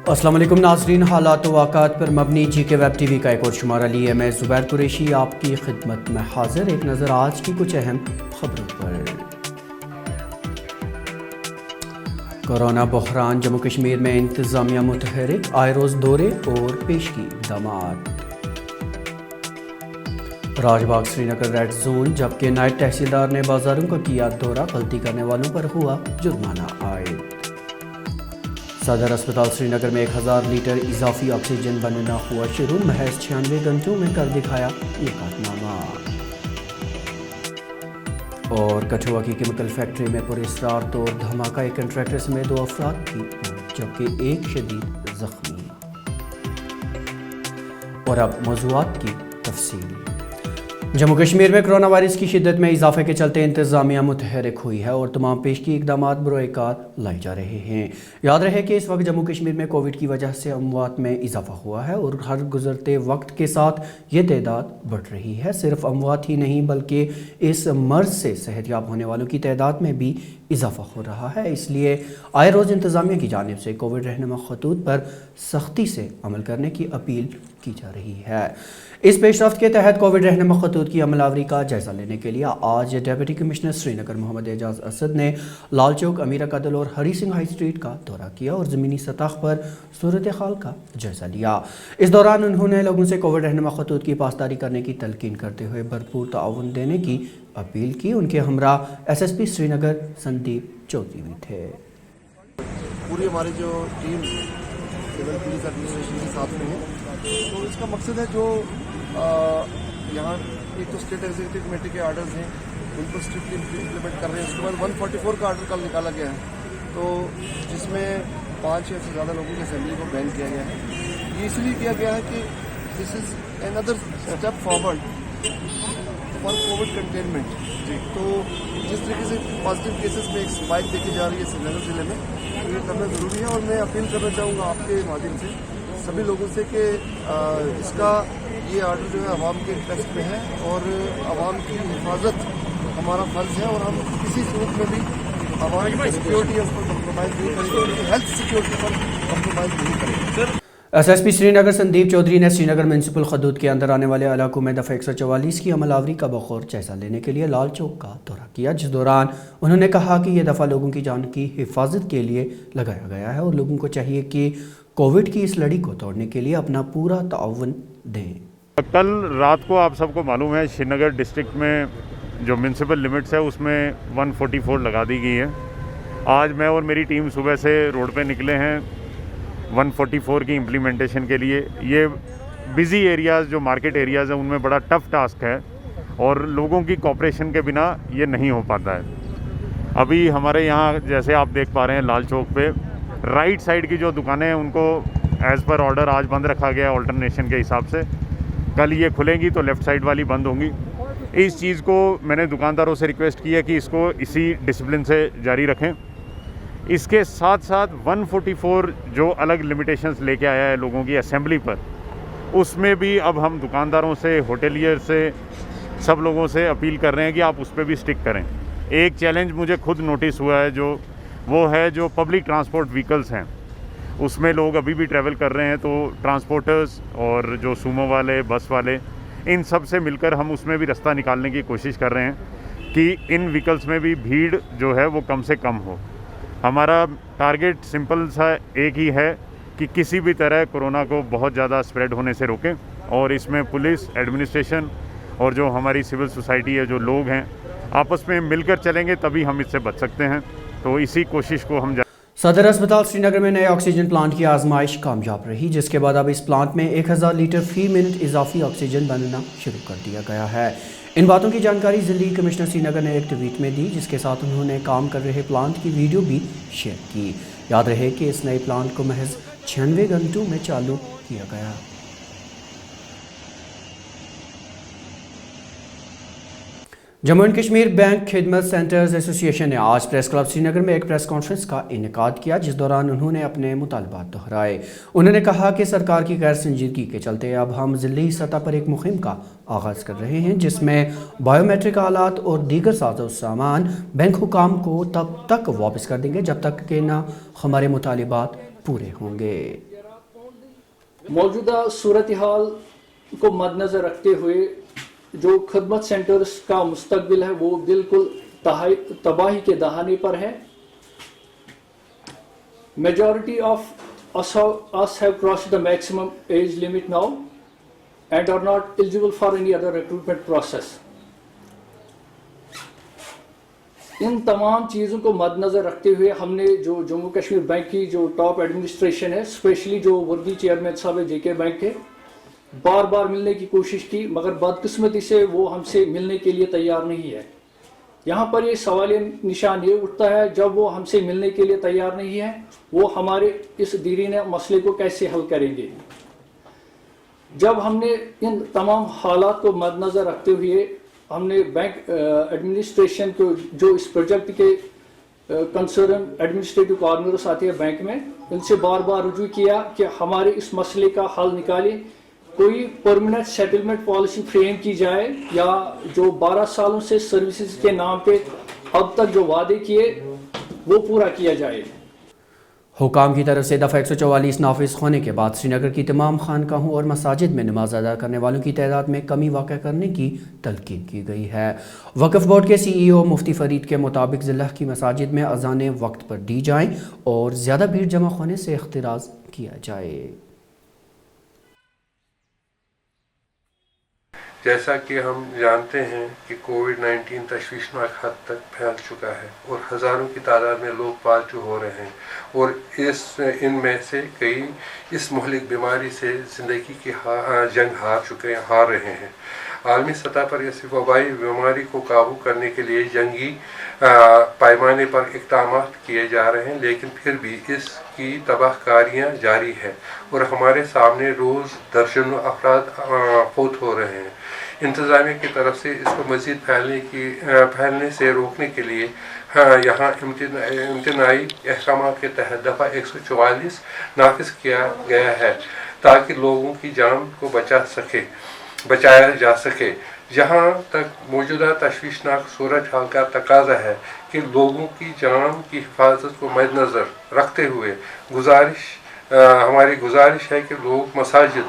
अस्सलाम वालेकुम नाज़रीन, हालात व वाक़ात पर मबनी GK वेब TV का एक और शुमारा लिए मैं ज़ुबैर कुरैशी आपकी खिदमत में हाजिर। एक नज़र आज की कुछ अहम खबरों पर। कोरोना बहरान, जम्मू कश्मीर में इंतज़ामिया मुतहरिक, आए रोज़ दौरे और पेशगी इक़दामात। राजबाग श्रीनगर रेड जोन, जबकि नायब तहसीलदार ने बाजारों का किया दौरा, गलती करने वालों पर हुआ जुर्माना आयद। सदर अस्पताल श्रीनगर में 1000 लीटर इजाफी ऑक्सीजन बनना हुआ शुरू, महज 96 घंटों में कर दिखाया ये कारनामा। और कठुआ की केमिकल फैक्ट्री में पुरअसरार तौर धमाका, एक कंट्रैक्टर समेत 2 अफराद की मौत जबकि एक शदीद जख्मी। और अब मौज़ूआत की तफसील। जम्मू कश्मीर में कोरोना वायरस की शिद्दत में इजाफे के चलते इंतज़ामिया मुतहरिक हुई है और तमाम पेशगी इक़दामात बरोएकार लाई जा रहे हैं। याद रहे कि इस वक्त जम्मू कश्मीर में कोविड की वजह से अमवात में इजाफा हुआ है और हर गुजरते वक्त के साथ ये तादाद बढ़ रही है। सिर्फ अमवात ही नहीं बल्कि इस मर्ज़ से सेहतयाब होने वालों की तादाद में भी इजाफा हो रहा है। इसलिए आए रोज़ इंतज़ामिया की जानिब से कोविड रहनुमा खतूत पर सख्ती से अमल करने की अपील की जा रही है। इस पेशरफ्त के तहत कोविड रहनुमा खतूत की अमलावरी का जायजा लेने के लिए आज डिप्टी कमिश्नर श्रीनगर मोहम्मद एजाज असद ने लाल चौक, अमीरा कदल और हरी सिंह हाई स्ट्रीट का दौरा किया और ज़मीनी सतह पर सूरत हाल का जायजा लिया। इस दौरान उन्होंने लोगों से कोविड रहनुमा खतूत की पासदारी करने की तलकीन करते हुए भरपूर ताउन देने की अपील की। उनके हमरा SSP श्रीनगर संदीप चौधरी भी थे। पूरी हमारी जो टीम सिविल पुलिस एडमिनिस्ट्रेशन के साथ में है, तो इसका मकसद है जो यहाँ एक तो स्टेट एग्जीक्यूटिव कमेटी के आर्डर्स हैं उनको स्ट्रिक्टली इम्प्लीमेंट कर रहे हैं। उसके बाद 144 का आर्डर कल निकाला गया है, तो जिसमें 5 या से ज़्यादा लोगों की असेंबली को बैन किया गया है। ये इसलिए किया गया है कि this is another step forward for Covid containment. तो जिस तरीके से पॉजिटिव केसेस में एक स्पाइक देखी जा रही है श्रीनगर जिले में, तो ये करना ज़रूरी है। और मैं अपील करना चाहूँगा आपके माध्यम से सभी लोगों से कि इसका ये आर्डर जो है आवाम के इंटरेस्ट में है और आवाम की हिफाजत हमारा फ़र्ज़ है और हम किसी सूरत में भी आवाम की सिक्योरिटी है उस पर कम्प्रोमाइज़ नहीं करेंगे, उनकी हेल्थ सिक्योरिटी पर कम्प्रोमाइज़ नहीं करेंगे। SSP श्रीनगर संदीप चौधरी ने श्रीनगर म्यूनसिपल खदूत के अंदर आने वाले इलाकों में दफ़ा 144 की अमलावरी का बखौर जायजा लेने के लिए लाल चौक का दौरा किया, जिस दौरान उन्होंने कहा कि यह दफ़ा लोगों की जान की हिफाजत के लिए लगाया गया है और लोगों को चाहिए कि कोविड की इस लड़ी को तोड़ने के लिए अपना पूरा ताउन दें। कल रात को आप सबको मालूम है श्रीनगर डिस्ट्रिक्ट में जो म्यूनसिपल लिमिट्स है उसमें 144 लगा दी गई है। आज मैं और मेरी टीम सुबह से रोड पे निकले हैं 144 की इम्प्लीमेंटेशन के लिए। ये बिज़ी एरियाज़ जो मार्केट एरियाज़ हैं उनमें बड़ा टफ़ टास्क है और लोगों की कोऑपरेशन के बिना ये नहीं हो पाता है। अभी हमारे यहाँ जैसे आप देख पा रहे हैं लाल चौक पे राइट साइड की जो दुकानें हैं उनको एज़ पर ऑर्डर आज बंद रखा गया है ऑल्टरनेशन के हिसाब से। कल ये खुलेंगी तो लेफ़्ट साइड वाली बंद होंगी। इस चीज़ को मैंने दुकानदारों से रिक्वेस्ट की है कि इसको इसी डिसिप्लिन से जारी रखें। इसके साथ साथ 144 जो अलग लिमिटेशंस लेके आया है लोगों की असेंबली पर, उसमें भी अब हम दुकानदारों से, होटेलियर से, सब लोगों से अपील कर रहे हैं कि आप उस पर भी स्टिक करें। एक चैलेंज मुझे खुद नोटिस हुआ है वो है जो पब्लिक ट्रांसपोर्ट व्हीकल्स हैं उसमें लोग अभी भी ट्रैवल कर रहे हैं, तो ट्रांसपोर्टर्स और जो सूमो वाले, बस वाले, इन सब से मिलकर हम उसमें भी रास्ता निकालने की कोशिश कर रहे हैं कि इन व्हीकल्स में भी भीड़ जो है वो कम से कम हो। हमारा टारगेट सिंपल सा एक ही है कि किसी भी तरह कोरोना को बहुत ज़्यादा स्प्रेड होने से रोकें और इसमें पुलिस, एडमिनिस्ट्रेशन और जो हमारी सिविल सोसाइटी है, जो लोग हैं, आपस में मिलकर चलेंगे तभी हम इससे बच सकते हैं। तो इसी कोशिश को हम सदर अस्पताल श्रीनगर में नए ऑक्सीजन प्लांट की आजमाइश कामयाब रही, जिसके बाद अब इस प्लांट में 1000 लीटर फी मिनट इजाफी ऑक्सीजन बनना शुरू कर दिया गया है। इन बातों की जानकारी ज़िली कमिश्नर श्रीनगर ने एक ट्वीट में दी, जिसके साथ उन्होंने काम कर रहे प्लांट की वीडियो भी शेयर की। याद रहे कि इस नए प्लांट को महज 96 घंटों में चालू किया गया। जम्मू एंड कश्मीर बैंक खिदमत सेंटर्स एसोसिएशन ने आज प्रेस क्लब श्रीनगर में एक प्रेस कॉन्फ्रेंस का इनेकाद किया, जिस दौरान उन्होंने अपने मुतालबात दोहराए। उन्होंने कहा कि सरकार की गैर संजीदगी के चलते अब हम ज़िली सतह पर एक मुहिम का आगाज़ कर रहे हैं, जिसमें बायोमेट्रिक आलात और दीगर साजो सामान बैंक हुकाम को तब तक वापस कर देंगे जब तक कि न हमारे मुतालबात पूरे होंगे। मौजूदा सूरत हाल को मद्देनज़र रखते हुए जो खदमत सेंटर्स का मुस्तकबिल है वो बिल्कुल तबाही के दहाने पर है। Majority of us have crossed the maximum age limit now and are not eligible for any other recruitment process. इन तमाम चीज़ों को मद्देनज़र रखते हुए हमने जो जम्मू कश्मीर बैंक की जो टॉप एडमिनिस्ट्रेशन है, स्पेशली जो वर्दी चेयरमैन साहब है जेके बैंक के, बार बार मिलने की कोशिश की, मगर बदकिस्मती से वो हमसे मिलने के लिए तैयार नहीं है। यहाँ पर ये सवालिया निशान ये उठता है, जब वो हमसे मिलने के लिए तैयार नहीं है, वो हमारे इस दीरीन मसले को कैसे हल करेंगे। जब हमने इन तमाम हालात को मद्देनज़र रखते हुए हमने बैंक एडमिनिस्ट्रेशन को, जो इस प्रोजेक्ट के कंसर्न एडमिनिस्ट्रेटिव कोऑर्डिनेटर्स आते हैं बैंक में, उनसे बार बार रुजू किया कि हमारे इस मसले का हल निकालें, कोई परमानेंट सेटलमेंट पॉलिसी फ्रेम की जाए या जो 12 सालों से सर्विसेज के नाम पे अब तक जो वादे किए वो पूरा किया जाए। हुकाम की तरफ से दफ़ा 144 नाफिज होने के बाद श्रीनगर की तमाम खानकाहों और मसाजिद में नमाज अदा करने वालों की तादाद में कमी वाक़ करने की तलकीन की गई है। वक्फ बोर्ड के CEO मुफ्ती फरीद के मुताबिक ज़िला की मसाजिद में अज़ानें वक्त पर दी जाएँ और ज़्यादा भीड़ जमा होने से इख्तिराज़ किया जाए। जैसा कि हम जानते हैं कि कोविड-19 तशवीशनाक हद तक फैल चुका है और हज़ारों की तादाद में लोग पॉजिटिव हो रहे हैं और इनमें से कई इस मुहलिक बीमारी से ज़िंदगी की जंग हार रहे हैं। आलमी सतह पर इस वबाई बीमारी को काबू करने के लिए जंगी पैमाने पर इक़दाम किए जा रहे हैं, लेकिन फिर भी इसकी तबाहकारियाँ जारी है और हमारे सामने रोज़ दर्जनों अफराद फौत हो रहे हैं। इंतज़ामिया की तरफ से इसको मज़ीद फैलने से रोकने के लिए यहाँ इम्तनाई अहकाम के तहत दफ़ा 144 नाफिज किया गया है ताकि लोगों की जान को बचाया जा सके। जहाँ तक मौजूदा तशवीशनाक सूरत हाल का तकाजा है कि लोगों की जान की हिफाजत को मद्देनज़र रखते हुए हमारी गुजारिश है कि लोग मसाजिद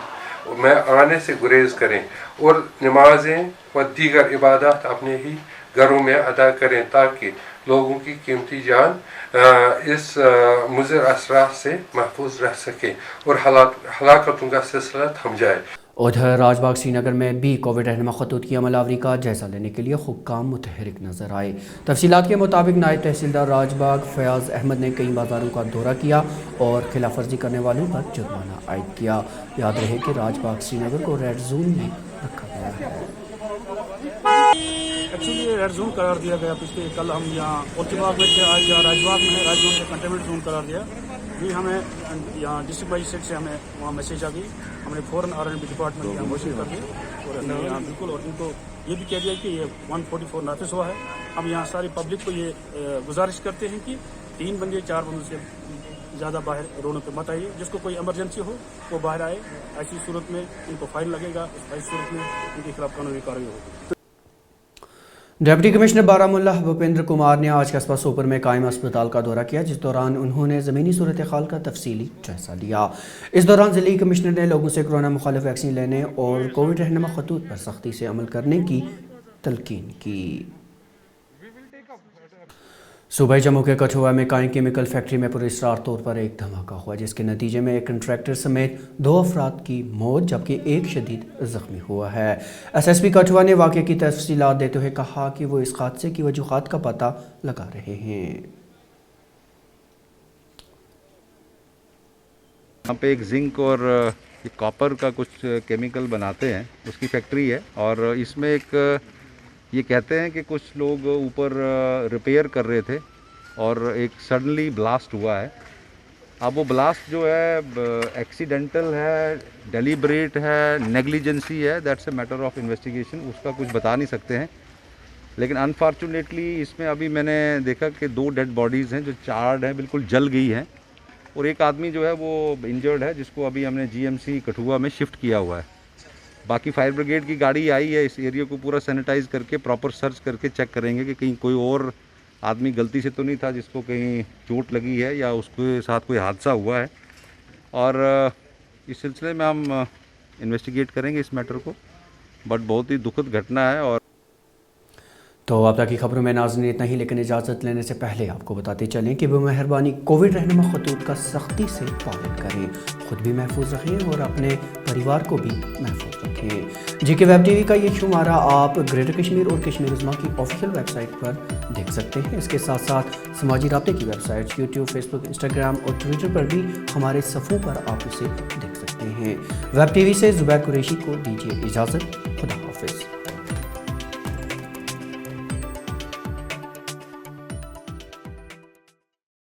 में आने से गुरेज करें और नमाजें व दीगर इबादत अपने ही घरों में अदा करें ताकि लोगों की कीमती जान इस मुज़र असरात से महफूज रह सके और हलाकतों का सिलसिला थम जाए। उधर राजबाग श्रीनगर में भी कोविड रहनुमा खतूत की अमलावरी का जायजा लेने के लिए हुक्काम मुतहरिक नजर आए। तफसीलात के मुताबिक नायब तहसीलदार राजबाग फयाज अहमद ने कई बाजारों का दौरा किया और खिलाफ वर्जी करने वालों पर जुर्माना आयद किया। याद रहे कि राजबाग श्रीनगर को रेड जोन में रखा गया है। एक्चुअली रेड जोन करार दिया गया पिछले कल हम यहाँ औरतबाग में थे, आज यहाँ राजबाग में है, राजबाग में कंटेनमेंट जोन करार दिया। भी हमें यहाँ डिस्ट्रिक्ट मजिस्ट्रेट से हमें वहाँ मैसेज आ गई, हमने फ़ौरन R&B डिपार्टमेंट यहाँ मोशन कर दिए और यहाँ बिल्कुल, और इनको ये भी कह दिया कि ये 144 नाफिज हुआ है। हम यहाँ सारी पब्लिक को ये गुजारिश करते हैं कि 3 बंदे 4 बंदों से ज़्यादा बाहर रोडों पे मत आइए। जिसको कोई इमरजेंसी हो वो बाहर आए, ऐसी सूरत में इनको फाइन लगेगा, ऐसी सूरत में इनके खिलाफ कानूनी कार्रवाई होगी। डिप्टी कमिश्नर बारामूला भूपेंद्र कुमार ने आज कस्बा सोपर में कायम अस्पताल का दौरा किया, जिस दौरान उन्होंने ज़मीनी सूरत हाल का तफसीली जायजा लिया। इस दौरान ज़िली कमिश्नर ने लोगों से कोरोना मुखालिफ वैक्सीन लेने और कोविड रहनुमा खतूत पर सख्ती से अमल करने की तलकीन की। सूबाई जम्मू के कठुआ में काइन केमिकल फैक्ट्री में पुरअसरार तौर पर एक धमाका हुआ, जिसके नतीजे में एक कंट्रैक्टर समेत 2 अफराद की मौत जबकि एक शदीद जख्मी हुआ है। SSP कठुआ ने वाक़े की तफसीलात देते हुए कहा कि वो इस हादसे की वजूहात का पता लगा रहे हैं। यहाँ पे एक जिंक और कॉपर का कुछ केमिकल बनाते हैं, उसकी फैक्ट्री है और इसमें एक ये कहते हैं कि कुछ लोग ऊपर रिपेयर कर रहे थे और एक सडनली ब्लास्ट हुआ है। अब वो ब्लास्ट जो है एक्सीडेंटल है, डेलिब्रेट है, नेग्लिजेंसी है, that's a matter of investigation, उसका कुछ बता नहीं सकते हैं। लेकिन अनफॉर्चुनेटली इसमें अभी मैंने देखा कि 2 डेड बॉडीज़ हैं जो चार्ड हैं, बिल्कुल जल गई हैं, और एक आदमी जो है वो इंजर्ड है जिसको अभी हमने GMC कठुआ में शिफ्ट किया हुआ है। बाकी फायर ब्रिगेड की गाड़ी आई है, इस एरिया को पूरा सैनिटाइज करके प्रॉपर सर्च करके चेक करेंगे कि कहीं कोई और आदमी गलती से तो नहीं था जिसको कहीं चोट लगी है या उसके साथ कोई हादसा हुआ है। और इस सिलसिले में हम इन्वेस्टिगेट करेंगे इस मैटर को, बट बहुत ही दुखद घटना है। और तो अब तक की खबरों में नाज़रीन इतना ही, लेकिन इजाज़त लेने से पहले आपको बताते चलें कि बेमेहरबानी कोविड रहनुमा खतूत का सख्ती से पालन करें, ख़ुद भी महफूज रखें और अपने परिवार को भी महफूज रखें। जी के वेब टीवी का ये शुमारा आप ग्रेटर कश्मीर और कश्मीर उज़्मा की ऑफिशियल वेबसाइट पर देख सकते हैं। इसके साथ साथ समाजी राब्ते की वेबसाइट यूट्यूब, फेसबुक, इंस्टाग्राम और ट्विटर पर भी हमारे सफ़ों पर आप इसे देख सकते हैं। वेब टीवी से ज़ुबैर कुरैशी को दीजिए इजाज़त। खुदा हाफिज़।